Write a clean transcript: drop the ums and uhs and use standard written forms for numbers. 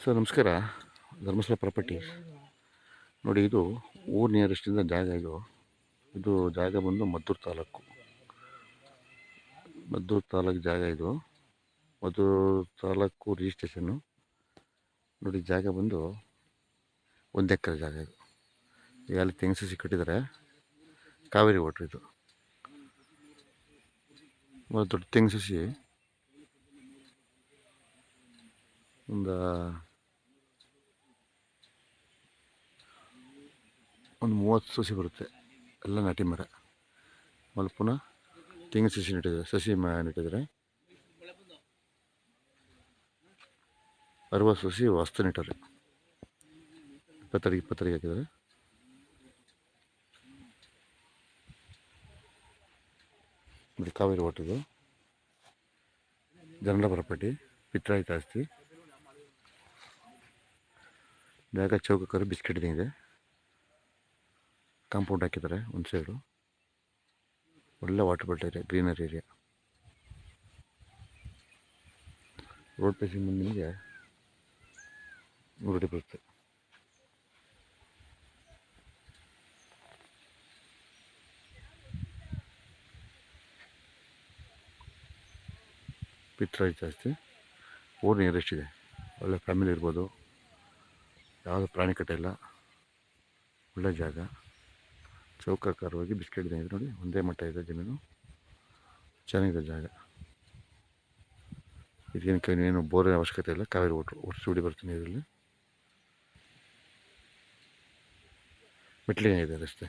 Sir ನಮಸ್ಕಾರ. Dharmasthala properties ನೋಡಿ, ಇದು ಊರು ನಿಯರೆಸ್ಟಿಂದ ಜಾಗ. ಇದು ಜಾಗ ಬಂದು ಮದ್ದೂರು ತಾಲೂಕು ಜಾಗ. ಇದು ಮದ್ದೂರು ತಾಲೂಕು ರಿಜಿಸ್ಟ್ರೇಷನ್ನು. ನೋಡಿ, ಜಾಗ ಬಂದು 1 ಎಕರೆ ಜಾಗ. ಇದು ಈಗ ಅಲ್ಲಿ ತೆಂಗು ಸಸಿ ಕಟ್ಟಿದ್ದಾರೆ. ಕಾವೇರಿ ವಾಟ್ರ್ ಇದು. ದೊಡ್ಡ ತೆಂಗು ಸಸಿ ಒಂದು 30 ಸಸಿ ಬರುತ್ತೆ. ಎಲ್ಲ ನಾಟಿ ಮರ. ಆಮೇಲೆ ಪುನಃ ತೆಂಗು ಸಸಿ ನೆಟ್ಟಿದ್ದಾರೆ. 60 ಸಸಿ ಹೊಸ್ತು ನೆಟ್ಟರೆ 20 ಹಾಕಿದ್ದಾರೆ. ನೋಡಿ, ಕಾವೇರಿ ವಾಟರ್ದು ಜನರ ಪ್ರಾಪರ್ಟಿ, ಪಿತ್ರಾಯಿತ ಆಸ್ತಿ. ಜಾಗ ಚೌಕಕರು ಬಿಸ್ಕೆಟ್ ಇದೆ. ಕಾಂಪೌಂಡ್ ಹಾಕಿದ್ದಾರೆ ಒಂದು ಸೈಡು. ಒಳ್ಳೆ water belt area, greenery area. Road facing ಬಂದು ನಿಮಗೆ 100 ಅಡಿ ಬರುತ್ತೆ. ಪಿತ್ರಾಯಿತ ಜಾಸ್ತಿ. ಊರು ನಿಯರೆಸ್ಟ್ ಇದೆ. ಒಳ್ಳೆ ಫ್ಯಾಮಿಲಿ ಇರ್ಬೋದು. ಯಾವುದು ಪ್ರಾಣಿ ಕಟ್ಟ ಇಲ್ಲ. ಒಳ್ಳೆ ಜಾಗ. ಚೌಕಾಕಾರವಾಗಿ ಬಿಸ್ಕೆಟ್ ಇದೆ. ನೋಡಿ, ಒಂದೇ ಮಟ್ಟ ಇದೆ ಜಮೀನು. ಚೆನ್ನಾಗಿದೆ ಜಾಗ. ಇದಕ್ಕೆ ಏನು ಬೋರಿನ ಅವಶ್ಯಕತೆ ಇಲ್ಲ. ಕಾವೇರಿ ಒಟ್ಟು ಬರ್ತೀನಿ ನೀರಲ್ಲಿ. ಮೆಟ್ಲಿಗೆ ಇದೆ ರಸ್ತೆ.